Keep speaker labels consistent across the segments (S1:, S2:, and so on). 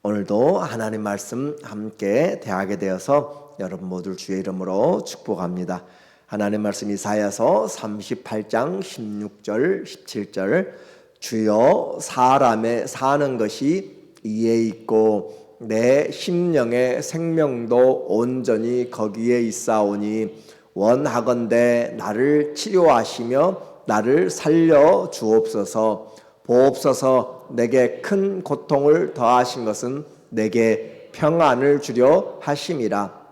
S1: 오늘도 하나님 말씀 함께 대하게 되어서 여러분 모두 주의 이름으로 축복합니다. 하나님 말씀 이사야서 38장 16절 17절 주여 사람의 사는 것이 이에 있고 내 심령의 생명도 온전히 거기에 있사오니 원하건대 나를 치료하시며 나를 살려 주옵소서. 보옵소서. 내게 큰 고통을 더하신 것은 내게 평안을 주려 하심이라.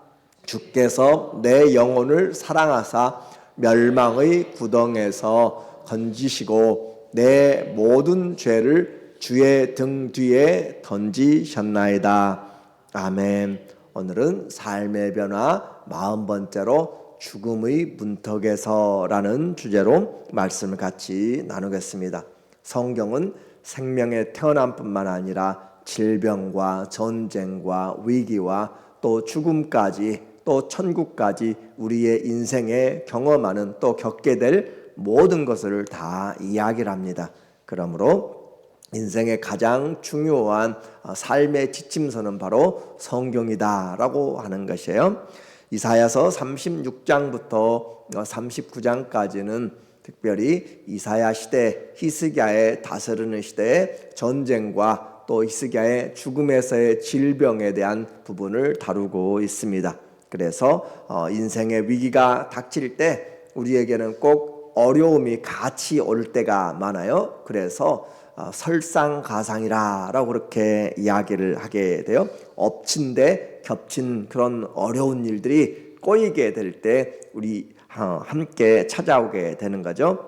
S1: 주께서 내 영혼을 사랑하사 멸망의 구덩에서 건지시고 내 모든 죄를 주의 등 뒤에 던지셨나이다. 아멘. 오늘은 삶의 변화 40번째로 죽음의 문턱에서라는 주제로 말씀을 같이 나누겠습니다. 성경은 생명의 태어남뿐만 아니라 질병과 전쟁과 위기와 또 죽음까지 또 천국까지 우리의 인생에 경험하는 또 겪게 될 모든 것을 다 이야기를 합니다. 그러므로 인생의 가장 중요한 삶의 지침서는 바로 성경이다라고 하는 것이에요. 이사야서 36장부터 39장까지는 특별히 이사야 시대, 히스기야의 다스리는 시대의 전쟁과 또 히스기야의 죽음에서의 질병에 대한 부분을 다루고 있습니다. 그래서 인생의 위기가 닥칠 때 우리에게는 꼭 어려움이 같이 올 때가 많아요. 그래서 설상가상이라고 그렇게 이야기를 하게 돼요. 엎친 데 겹친 그런 어려운 일들이 꼬이게 될 때 우리 함께 찾아오게 되는 거죠.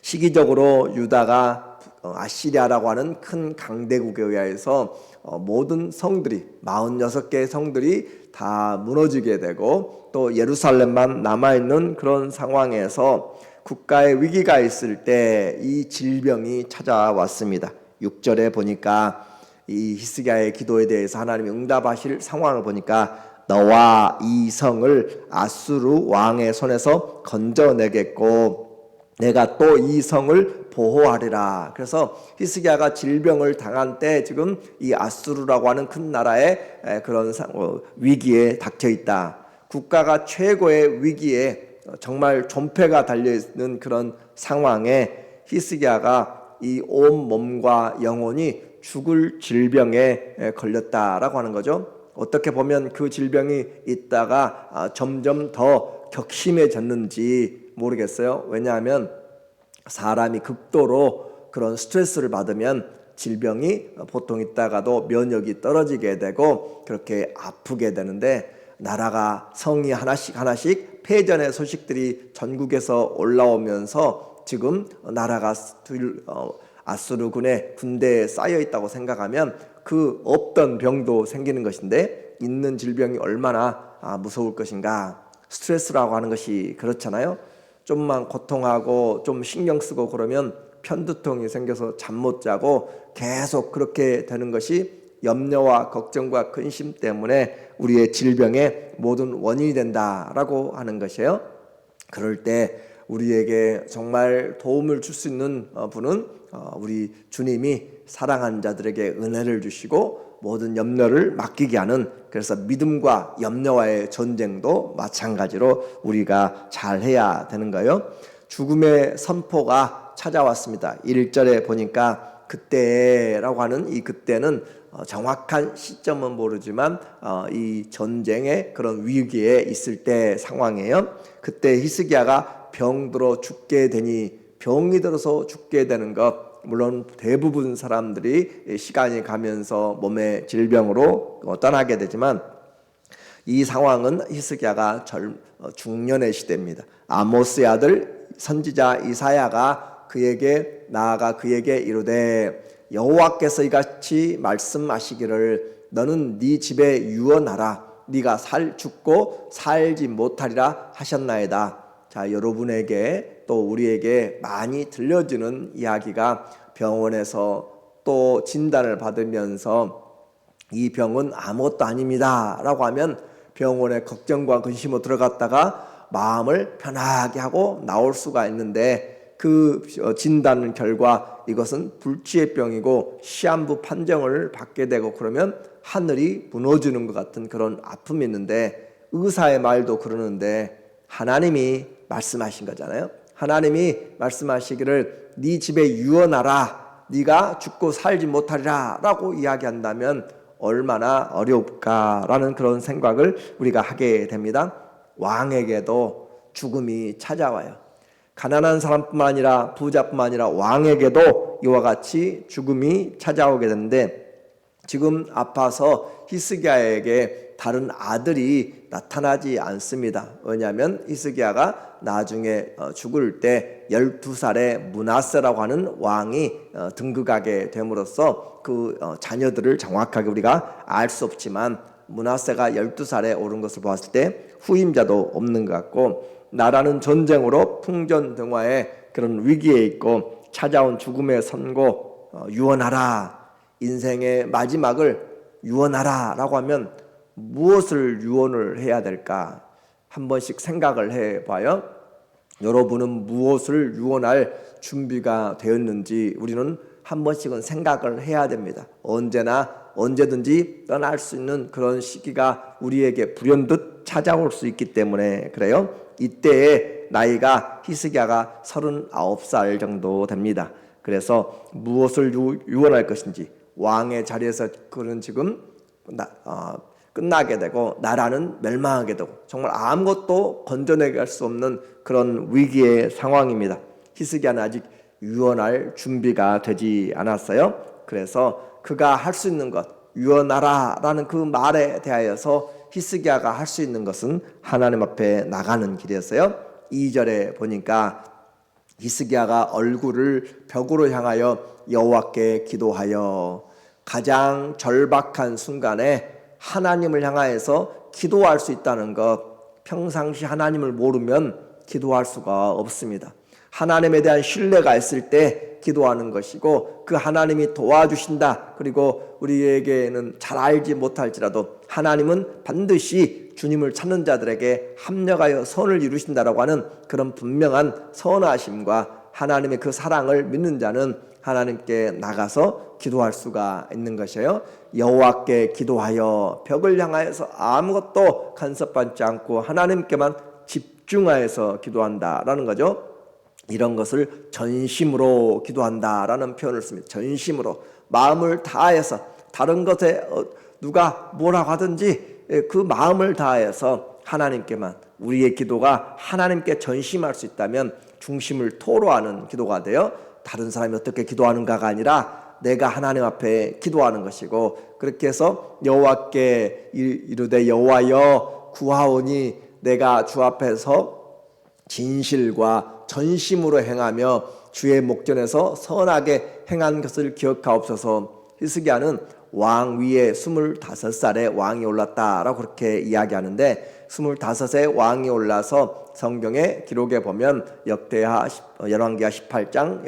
S1: 시기적으로 유다가 아시리아라고 하는 큰 강대국에 의해서 모든 성들이 46개의 성들이 다 무너지게 되고 또 예루살렘만 남아있는 그런 상황에서 국가의 위기가 있을 때 이 질병이 찾아왔습니다. 6절에 보니까 이 히스기야의 기도에 대해서 하나님이 응답하실 상황을 보니까 너와 이 성을 아수르 왕의 손에서 건져내겠고 내가 또 이 성을 보호하리라. 그래서 히스기야가 질병을 당한 때 지금 이 아수르라고 하는 큰 나라의 그런 위기에 닥쳐 있다. 국가가 최고의 위기에 정말 존폐가 달려있는 그런 상황에 히스기야가 이 온 몸과 영혼이 죽을 질병에 걸렸다라고 하는 거죠. 어떻게 보면 그 질병이 있다가 점점 더 격심해졌는지 모르겠어요. 왜냐하면 사람이 극도로 그런 스트레스를 받으면 질병이 보통 있다가도 면역이 떨어지게 되고 그렇게 아프게 되는데 나라가 성이 하나씩 패전의 소식들이 전국에서 올라오면서 지금 나라가 아수르군의 군대에 쌓여 있다고 생각하면 그 없던 병도 생기는 것인데 있는 질병이 얼마나 무서울 것인가. 스트레스라고 하는 것이 그렇잖아요. 좀만 고통하고 좀 신경 쓰고 그러면 편두통이 생겨서 잠 못 자고 계속 그렇게 되는 것이 염려와 걱정과 근심 때문에 우리의 질병의 모든 원인이 된다라고 하는 것이에요. 그럴 때 우리에게 정말 도움을 줄 수 있는 분은 우리 주님이 사랑하는 자들에게 은혜를 주시고 모든 염려를 맡기게 하는, 그래서 믿음과 염려와의 전쟁도 마찬가지로 우리가 잘 해야 되는 거예요. 죽음의 선포가 찾아왔습니다. 1절에 보니까 그때라고 하는 이 그때는 정확한 시점은 모르지만 이 전쟁의 그런 위기에 있을 때 상황이에요. 그때 히스기야가 병들어 죽게 되니, 병이 들어서 죽게 되는 것, 물론 대부분 사람들이 시간이 가면서 몸의 질병으로 떠나게 되지만 이 상황은 히스기야가 중년의 시대입니다. 아모스의 아들 선지자 이사야가 그에게 나아가 그에게 이르되 여호와께서 이같이 말씀하시기를 너는 네 집에 유언하라. 네가 죽고 살지 못하리라 하셨나이다. 자, 여러분에게 또 우리에게 많이 들려지는 이야기가 병원에서 또 진단을 받으면서 이 병은 아무것도 아닙니다 라고 하면 병원에 걱정과 근심으로 들어갔다가 마음을 편하게 하고 나올 수가 있는데, 그 진단 결과 이것은 불치의 병이고 시한부 판정을 받게 되고 그러면 하늘이 무너지는 것 같은 그런 아픔이 있는데, 의사의 말도 그러는데 하나님이 말씀하신 거잖아요. 하나님이 말씀하시기를 네 집에 유언하라, 네가 죽고 살지 못하리라 라고 이야기한다면 얼마나 어려울까라는 그런 생각을 우리가 하게 됩니다. 왕에게도 죽음이 찾아와요. 가난한 사람뿐만 아니라 부자뿐만 아니라 왕에게도 이와 같이 죽음이 찾아오게 되는데, 지금 아파서 히스기야에게 다른 아들이 나타나지 않습니다. 왜냐하면 히스기야가 나중에 죽을 때 12살의 므낫세라고 하는 왕이 등극하게 됨으로써 그 자녀들을 정확하게 우리가 알 수 없지만, 므낫세가 12살에 오른 것을 보았을 때 후임자도 없는 것 같고, 나라는 전쟁으로 풍전등화의 그런 위기에 있고 찾아온 죽음의 선고, 유언하라, 인생의 마지막을 유언하라 라고 하면 무엇을 유언을 해야 될까? 한 번씩 생각을 해봐요. 여러분은 무엇을 유언할 준비가 되었는지 우리는 한 번씩은 생각을 해야 됩니다. 언제든지 떠날 수 있는 그런 시기가 우리에게 불현듯 찾아올 수 있기 때문에 그래요. 이때의 나이가 히스기야가 39살 정도 됩니다. 그래서 무엇을 유언할 것인지, 왕의 자리에서 그는 지금 끝나게 되고 나라는 멸망하게 되고 정말 아무것도 건져내갈 수 없는 그런 위기의 상황입니다. 히스기야는 아직 유언할 준비가 되지 않았어요. 그래서 그가 할 수 있는 것, 유언하라 라는 그 말에 대하여서 히스기야가 할 수 있는 것은 하나님 앞에 나가는 길이었어요. 2절에 보니까 히스기야가 얼굴을 벽으로 향하여 여호와께 기도하여, 가장 절박한 순간에 하나님을 향하여서 기도할 수 있다는 것, 평상시 하나님을 모르면 기도할 수가 없습니다. 하나님에 대한 신뢰가 있을 때 기도하는 것이고, 그 하나님이 도와주신다, 그리고 우리에게는 잘 알지 못할지라도 하나님은 반드시 주님을 찾는 자들에게 합력하여 선을 이루신다라고 하는 그런 분명한 선하심과 하나님의 그 사랑을 믿는 자는 하나님께 나가서 기도할 수가 있는 것이에요. 여호와께 기도하여, 벽을 향하여서 아무것도 간섭받지 않고 하나님께만 집중하여서 기도한다라는 거죠. 이런 것을 전심으로 기도한다라는 표현을 씁니다. 전심으로, 마음을 다해서, 다른 것에 누가 뭐라고 하든지 그 마음을 다해서 하나님께만, 우리의 기도가 하나님께 전심할 수 있다면 중심을 토로하는 기도가 되어 다른 사람이 어떻게 기도하는가가 아니라 내가 하나님 앞에 기도하는 것이고, 그렇게 해서 여호와께 이르되 여호와여 구하오니 내가 주 앞에서 진실과 전심으로 행하며 주의 목전에서 선하게 행한 것을 기억하옵소서. 히스기야는 왕 위에 25살에 왕이 올랐다라고 그렇게 이야기하는데, 25세 왕이 올라서 성경의 기록에 보면 열왕기하 18장,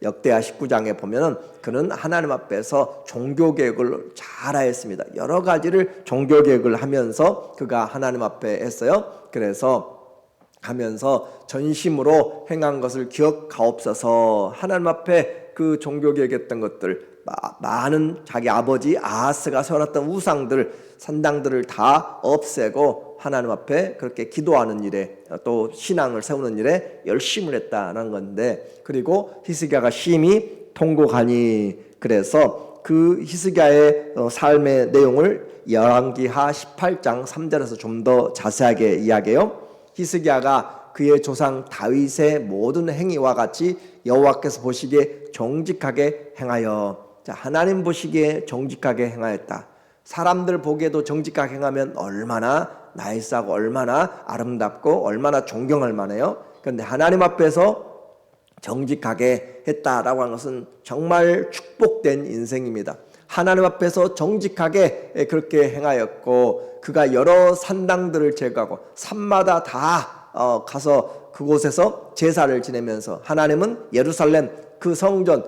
S1: 역대하 19장에 보면은 그는 하나님 앞에서 종교개혁을 잘하였습니다. 여러 가지를 종교개혁을 하면서 그가 하나님 앞에 했어요. 그래서 하면서 전심으로 행한 것을 기억하옵소서. 하나님 앞에 그 종교개혁했던 것들, 많은 자기 아버지 아하스가 세워놨던 우상들, 산당들을 다 없애고 하나님 앞에 그렇게 기도하는 일에, 또 신앙을 세우는 일에 열심을 했다는 건데, 그리고 히스기야가 심히 통곡하니, 그래서 그 히스기야의 삶의 내용을 열왕기하 18장 3절에서 좀 더 자세하게 이야기해요. 히스기야가 그의 조상 다윗의 모든 행위와 같이 여호와께서 보시기에 정직하게 행하여, 하나님 보시기에 정직하게 행하였다. 사람들 보기에도 정직하게 행하면 얼마나 나이스하고 얼마나 아름답고 얼마나 존경할 만해요. 그런데 하나님 앞에서 정직하게 했다라고 하는 것은 정말 축복된 인생입니다. 하나님 앞에서 정직하게 그렇게 행하였고, 그가 여러 산당들을 제거하고 산마다 다 가서 그곳에서 제사를 지내면서, 하나님은 예루살렘 그 성전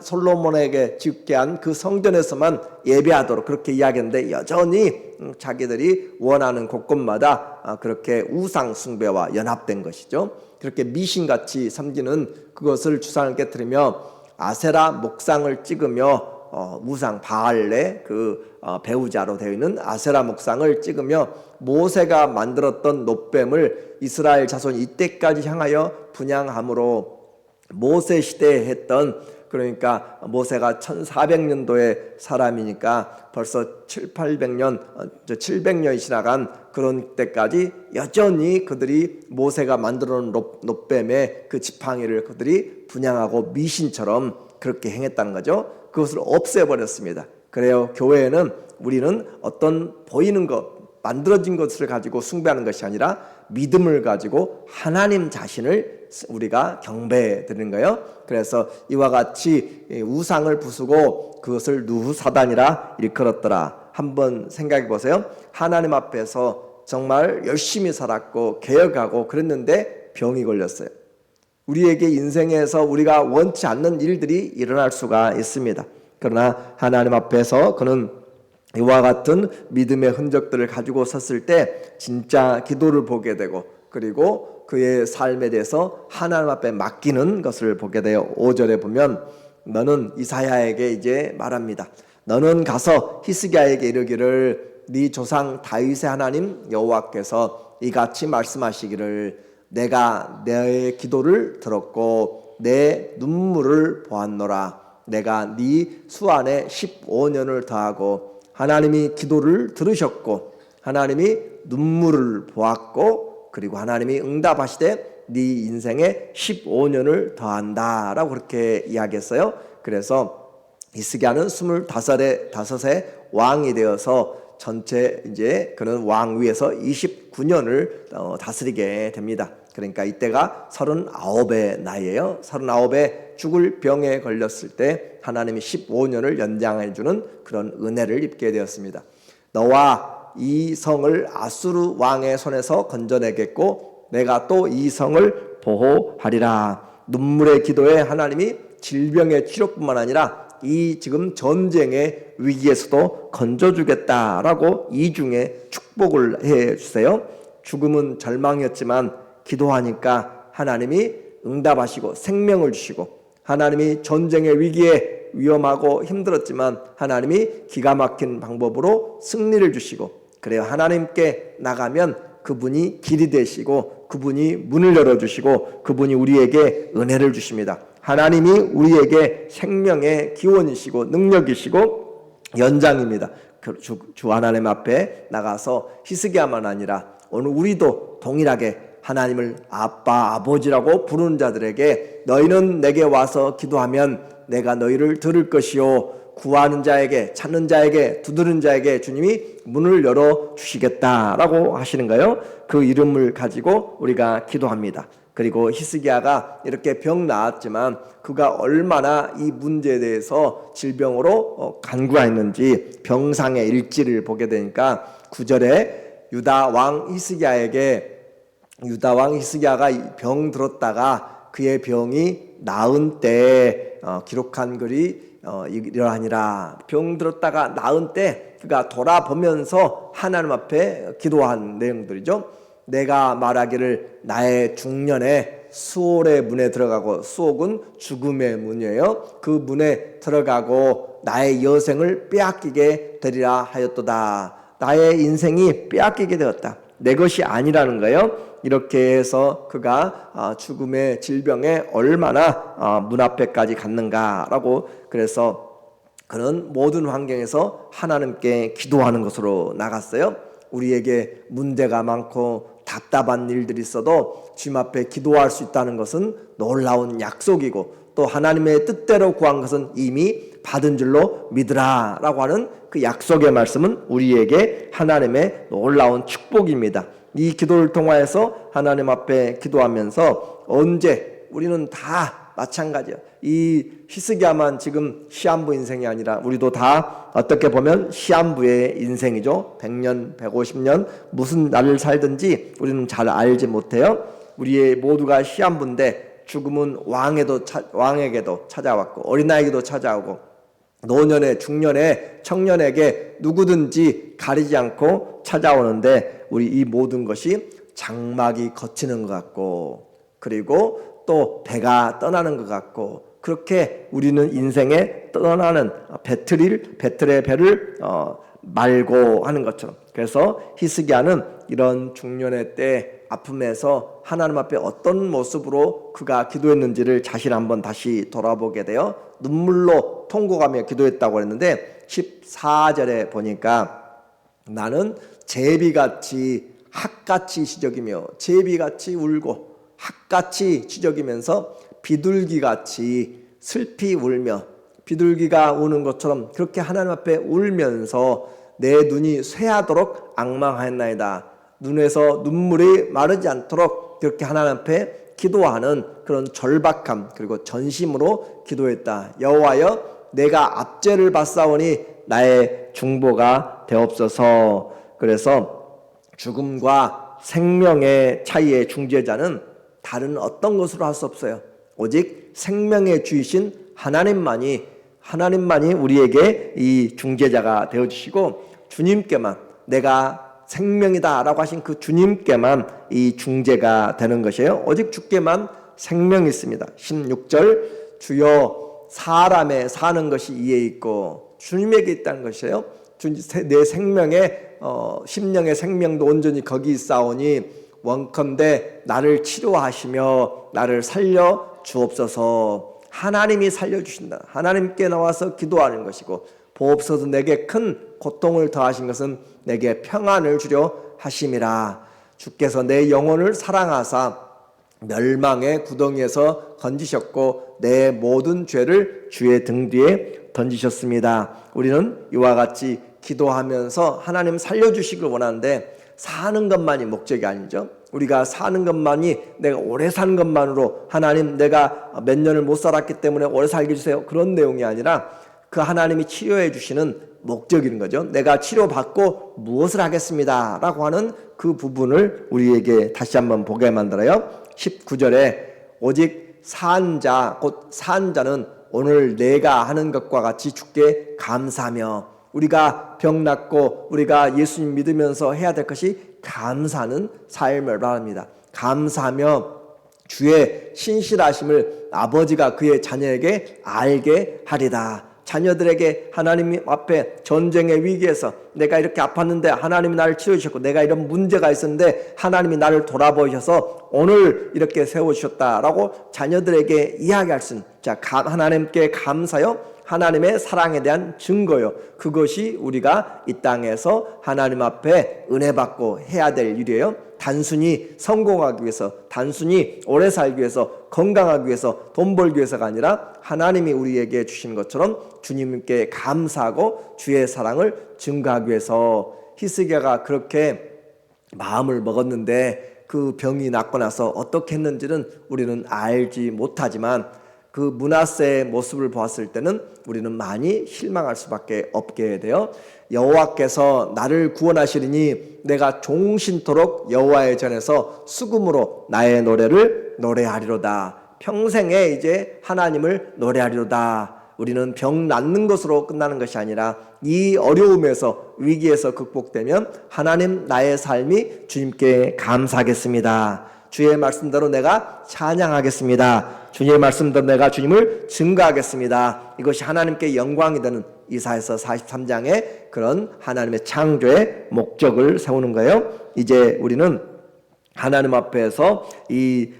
S1: 솔로몬에게 짓게 한 그 성전에서만 예배하도록 그렇게 이야기했는데 여전히 자기들이 원하는 곳곳마다 그렇게 우상 숭배와 연합된 것이죠. 그렇게 미신같이 섬기는 그것을 주상을 깨뜨리며 아세라 목상을 찍으며 우상 바알의 배우자로 되어 있는 아세라 목상을 찍으며 모세가 만들었던 놋뱀을 이스라엘 자손이 이때까지 향하여 분향함으로 모세 시대에 했던, 그러니까 모세가 1400년도의 사람이니까 벌써 700년이 지나간 그런 때까지 여전히 그들이 모세가 만들어 놓은 놋뱀의 그 지팡이를 그들이 분향하고 미신처럼 그렇게 행했다는 거죠. 그것을 없애버렸습니다. 그래요, 교회에는 우리는 어떤 보이는 것, 만들어진 것을 가지고 숭배하는 것이 아니라 믿음을 가지고 하나님 자신을 우리가 경배해 드리는 거예요. 그래서 이와 같이 우상을 부수고 그것을 누후사단이라 일컬었더라. 한번 생각해 보세요. 하나님 앞에서 정말 열심히 살았고 개혁하고 그랬는데 병이 걸렸어요. 우리에게 인생에서 우리가 원치 않는 일들이 일어날 수가 있습니다. 그러나 하나님 앞에서 그는 이와 같은 믿음의 흔적들을 가지고 섰을 때 진짜 기도를 보게 되고, 그리고 그의 삶에 대해서 하나님 앞에 맡기는 것을 보게 돼요. 5절에 보면 너는 이사야에게 이제 말합니다. 너는 가서 히스기야에게 이르기를 네 조상 다윗의 하나님 여호와께서 이같이 말씀하시기를 내가 내 기도를 들었고 내 눈물을 보았노라. 내가 네 수 안에 15년을 더하고 하나님이 기도를 들으셨고 하나님이 눈물을 보았고 그리고 하나님이 응답하시되 네 인생에 15년을 더한다라고 그렇게 이야기했어요. 그래서 히스기야는 25세 왕이 되어서 전체 이제 그는 왕 위에서 29년을 다스리게 됩니다. 그러니까 이때가 39의 나이예요. 39에 죽을 병에 걸렸을 때 하나님이 15년을 연장해 주는 그런 은혜를 입게 되었습니다. 너와 이 성을 아수르 왕의 손에서 건져내겠고 내가 또 이 성을 보호하리라. 눈물의 기도에 하나님이 질병의 치료뿐만 아니라 이 지금 전쟁의 위기에서도 건져주겠다라고 이중에 축복을 해주세요. 죽음은 절망이었지만 기도하니까 하나님이 응답하시고 생명을 주시고, 하나님이 전쟁의 위기에 위험하고 힘들었지만 하나님이 기가 막힌 방법으로 승리를 주시고, 그래요, 하나님께 나가면 그분이 길이 되시고 그분이 문을 열어주시고 그분이 우리에게 은혜를 주십니다. 하나님이 우리에게 생명의 기원이시고 능력이시고 연장입니다. 주 하나님 앞에 나가서 히스기야만 아니라 오늘 우리도 동일하게 하나님을 아빠, 아버지라고 부르는 자들에게 너희는 내게 와서 기도하면 내가 너희를 들을 것이요 구하는 자에게, 찾는 자에게, 두드리는 자에게 주님이 문을 열어주시겠다라고 하시는 거예요. 그 이름을 가지고 우리가 기도합니다. 그리고 히스기야가 이렇게 병 나았지만 그가 얼마나 이 문제에 대해서 질병으로 간구했는지 병상의 일지를 보게 되니까 9절에 유다 왕 히스기야가 병 들었다가 그의 병이 나은 때에 기록한 글이 이러하니라. 병 들었다가 나은 때 그가 돌아보면서 하나님 앞에 기도한 내용들이죠. 내가 말하기를 나의 중년에 수올의 문에 들어가고, 수옥은 죽음의 문이에요. 그 문에 들어가고 나의 여생을 빼앗기게 되리라 하였도다. 나의 인생이 빼앗기게 되었다. 내 것이 아니라는 거예요. 이렇게 해서 그가 죽음의 질병에 얼마나 문 앞에까지 갔는가라고, 그래서 그는 모든 환경에서 하나님께 기도하는 것으로 나갔어요. 우리에게 문제가 많고 답답한 일들이 있어도 주님 앞에 기도할 수 있다는 것은 놀라운 약속이고, 또 하나님의 뜻대로 구한 것은 이미 받은 줄로 믿으라 라고 하는 그 약속의 말씀은 우리에게 하나님의 놀라운 축복입니다. 이 기도를 통하여서 하나님 앞에 기도하면서 언제 우리는 다 마찬가지예요. 이 히스기야만 지금 시한부 인생이 아니라 우리도 다 어떻게 보면 시한부의 인생이죠. 100년, 150년 무슨 날을 살든지 우리는 잘 알지 못해요. 우리의 모두가 시한부인데 죽음은 왕에게도 찾아왔고 어린아이에게도 찾아오고 노년에 중년에 청년에게 누구든지 가리지 않고 찾아오는데 우리 이 모든 것이 장막이 걷히는 것 같고 그리고 또 배가 떠나는 것 같고 그렇게 우리는 인생에 떠나는 배틀의 배를 말고 하는 것처럼 그래서 히스기야는 이런 중년의 때 아픔에서 하나님 앞에 어떤 모습으로 그가 기도했는지를 자신 한번 다시 돌아보게 되어 눈물로 통곡하며 기도했다고 했는데 14절에 보니까 나는 제비같이 학같이 시적이며 제비같이 울고 학같이 시적이면서 비둘기같이 슬피 울며 비둘기가 우는 것처럼 그렇게 하나님 앞에 울면서 내 눈이 쇠하도록 앙망하였나이다. 눈에서 눈물이 마르지 않도록 그렇게 하나님 앞에 기도하는 그런 절박함 그리고 전심으로 기도했다. 여호와여 내가 압제를 받사오니 나의 중보가 되옵소서. 그래서 죽음과 생명의 차이의 중재자는 다른 어떤 것으로 할 수 없어요. 오직 생명의 주이신 하나님만이 우리에게 이 중재자가 되어주시고 주님께만 내가 생명이다 라고 하신 그 주님께만 이 중재가 되는 것이에요. 오직 주께만 생명이 있습니다. 16절 주여 사람의 사는 것이 이에 있고 주님에게 있다는 것이에요. 내 생명의 심령의 생명도 온전히 거기 있사오니 원컨대 나를 치료하시며 나를 살려 주옵소서. 하나님이 살려주신다. 하나님께 나와서 기도하는 것이고 보옵소서 내게 큰 고통을 더하신 것은 내게 평안을 주려 하심이라. 주께서 내 영혼을 사랑하사 멸망의 구덩이에서 건지셨고 내 모든 죄를 주의 등 뒤에 던지셨습니다. 우리는 이와 같이 기도하면서 하나님 살려주시길 원하는데 사는 것만이 목적이 아니죠. 우리가 사는 것만이 내가 오래 사는 것만으로 하나님 내가 몇 년을 못 살았기 때문에 오래 살게 해주세요. 그런 내용이 아니라 그 하나님이 치료해 주시는 목적인 거죠. 내가 치료받고 무엇을 하겠습니다 라고 하는 그 부분을 우리에게 다시 한번 보게 만들어요. 19절에 오직 산 자 곧 산 자는 오늘 내가 하는 것과 같이 주께 감사하며 우리가 병 낫고 우리가 예수님 믿으면서 해야 될 것이 감사하는 삶을 말합니다. 감사하며 주의 신실하심을 아버지가 그의 자녀에게 알게 하리다. 자녀들에게 하나님 앞에 전쟁의 위기에서 내가 이렇게 아팠는데 하나님이 나를 치료해 주셨고 내가 이런 문제가 있었는데 하나님이 나를 돌아보셔서 오늘 이렇게 세워주셨다라고 자녀들에게 이야기할 수 있는 하나님께 감사요 하나님의 사랑에 대한 증거요. 그것이 우리가 이 땅에서 하나님 앞에 은혜 받고 해야 될 일이에요. 단순히 성공하기 위해서, 단순히 오래 살기 위해서, 건강하기 위해서, 돈 벌기 위해서가 아니라 하나님이 우리에게 주신 것처럼 주님께 감사하고 주의 사랑을 증거하기 위해서. 히스기야가 그렇게 마음을 먹었는데 그 병이 낫고 나서 어떻게 했는지는 우리는 알지 못하지만 그 므낫세의 모습을 보았을 때는 우리는 많이 실망할 수밖에 없게 돼요. 여호와께서 나를 구원하시리니 내가 종신토록 여호와의 전에서 수금으로 나의 노래를 노래하리로다. 평생에 이제 하나님을 노래하리로다. 우리는 병 낫는 것으로 끝나는 것이 아니라 이 어려움에서 위기에서 극복되면 하나님 나의 삶이 주님께 감사하겠습니다. 주의 말씀대로 내가 찬양하겠습니다. 주님의 말씀대로 내가 주님을 증거하겠습니다. 이것이 하나님께 영광이 되는 이사야서 43장의 그런 하나님의 창조의 목적을 세우는 거예요. 이제 우리는 하나님 앞에서 이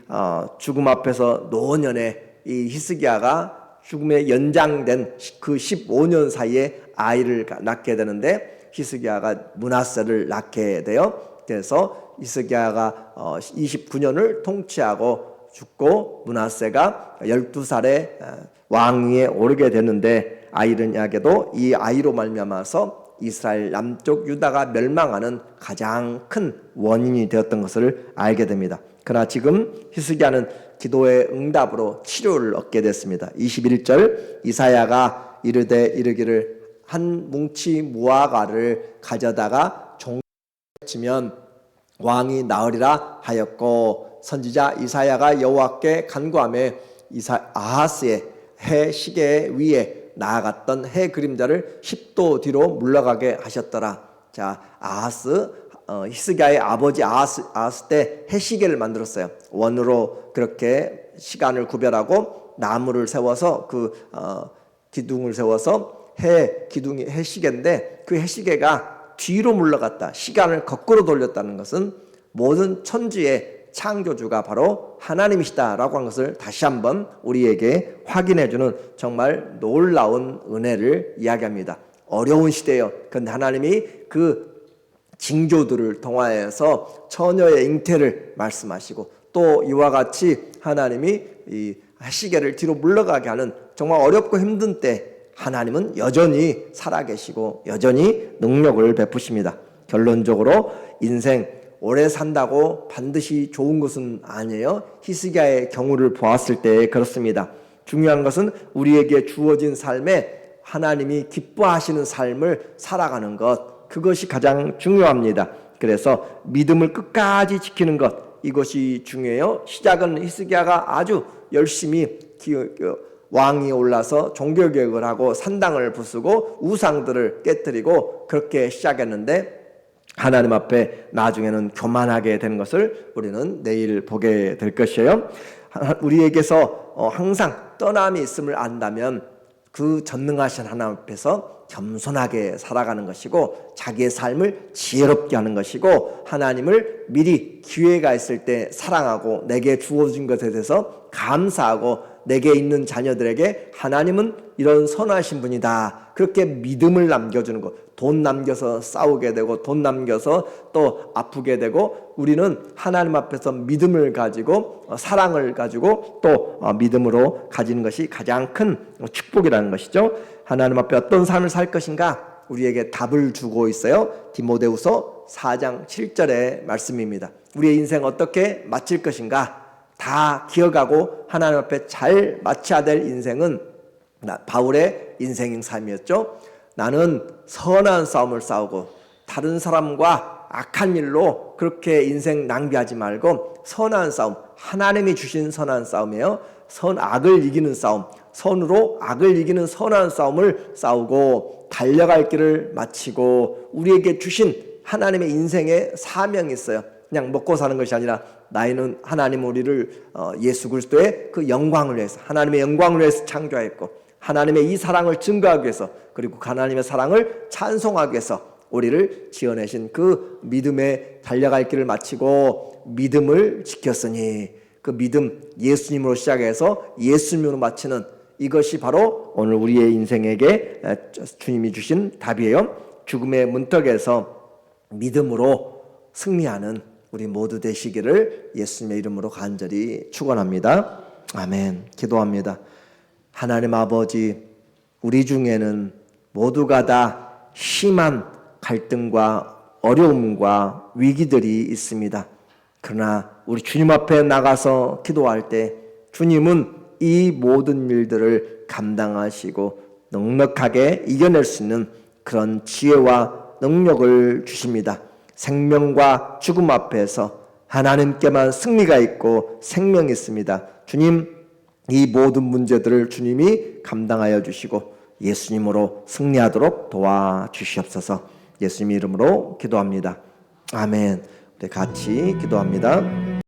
S1: 죽음 앞에서 노년에 이 히스기야가 죽음에 연장된 그 15년 사이에 아이를 낳게 되는데 히스기야가 므낫세를 낳게 돼요. 그래서 히스기야가 29년을 통치하고 죽고 므낫세가 12살에 왕위에 오르게 되는데 아이러니하게도 이 아이로 말미암아서 이스라엘 남쪽 유다가 멸망하는 가장 큰 원인이 되었던 것을 알게 됩니다. 그러나 지금 히스기야는 기도의 응답으로 치료를 얻게 됐습니다. 21절 이사야가 이르기를 한 뭉치 무화과를 가져다가 종치면 왕이 나으리라 하였고 선지자 이사야가 여호와께 간구하며 아하스의 해 시계 위에 나아갔던 해 그림자를 10도 뒤로 물러가게 하셨더라. 자, 히스기야의 아버지 아하스 때 해시계를 만들었어요. 원으로 그렇게 시간을 구별하고 나무를 세워서 기둥을 세워서 기둥이 해시계인데, 그 해시계가 뒤로 물러갔다, 시간을 거꾸로 돌렸다는 것은 모든 천지의 창조주가 바로 하나님이시다라고 하는 것을 다시 한번 우리에게 확인해주는 정말 놀라운 은혜를 이야기합니다. 어려운 시대예요. 그런데 하나님이 그 징조들을 통하여서 처녀의 잉태를 말씀하시고, 또 이와 같이 하나님이 이 시계를 뒤로 물러가게 하는 정말 어렵고 힘든 때 하나님은 여전히 살아계시고 여전히 능력을 베푸십니다. 결론적으로 인생 오래 산다고 반드시 좋은 것은 아니에요. 히스기야의 경우를 보았을 때 그렇습니다. 중요한 것은 우리에게 주어진 삶에 하나님이 기뻐하시는 삶을 살아가는 것, 그것이 가장 중요합니다. 그래서 믿음을 끝까지 지키는 것, 이것이 중요해요. 시작은 히스기야가 아주 열심히 왕이 올라서 종교개혁을 하고 산당을 부수고 우상들을 깨뜨리고 그렇게 시작했는데, 하나님 앞에 나중에는 교만하게 된 것을 우리는 내일 보게 될 것이에요. 우리에게서 항상 떠남이 있음을 안다면 그 전능하신 하나님 앞에서 겸손하게 살아가는 것이고, 자기의 삶을 지혜롭게 하는 것이고, 하나님을 미리 기회가 있을 때 사랑하고 내게 주어진 것에 대해서 감사하고, 내게 있는 자녀들에게 하나님은 이런 선하신 분이다, 그렇게 믿음을 남겨주는 것. 돈 남겨서 싸우게 되고 돈 남겨서 또 아프게 되고, 우리는 하나님 앞에서 믿음을 가지고 사랑을 가지고 또 믿음으로 가지는 것이 가장 큰 축복이라는 것이죠. 하나님 앞에 어떤 삶을 살 것인가 우리에게 답을 주고 있어요. 디모데후서 4장 7절의 말씀입니다. 우리의 인생 어떻게 마칠 것인가 다 기억하고 하나님 앞에 잘 마쳐야 될 인생은 바울의 인생인 삶이었죠. 나는 선한 싸움을 싸우고 다른 사람과 악한 일로 그렇게 인생 낭비하지 말고 선한 싸움, 하나님이 주신 선한 싸움이에요. 악을 이기는 싸움, 선으로 악을 이기는 선한 싸움을 싸우고 달려갈 길을 마치고, 우리에게 주신 하나님의 인생의 사명이 있어요. 그냥 먹고 사는 것이 아니라 나이는 하나님 우리를 예수 그리스도의 그 영광을 위해서, 하나님의 영광을 위해서 창조했고, 하나님의 이 사랑을 증거하기 위해서, 그리고 하나님의 사랑을 찬송하기 위해서 우리를 지어내신 그 믿음에 달려갈 길을 마치고 믿음을 지켰으니, 그 믿음, 예수님으로 시작해서 예수님으로 마치는 이것이 바로 오늘 우리의 인생에게 주님이 주신 답이에요. 죽음의 문턱에서 믿음으로 승리하는 우리 모두 되시기를 예수님의 이름으로 간절히 축원합니다. 아멘. 기도합니다. 하나님 아버지, 우리 중에는 모두가 다 심한 갈등과 어려움과 위기들이 있습니다. 그러나 우리 주님 앞에 나가서 기도할 때 주님은 이 모든 일들을 감당하시고 넉넉하게 이겨낼 수 있는 그런 지혜와 능력을 주십니다. 생명과 죽음 앞에서 하나님께만 승리가 있고 생명이 있습니다. 주님, 이 모든 문제들을 주님이 감당하여 주시고 예수님으로 승리하도록 도와주시옵소서. 예수님 이름으로 기도합니다. 아멘. 우리 같이 기도합니다.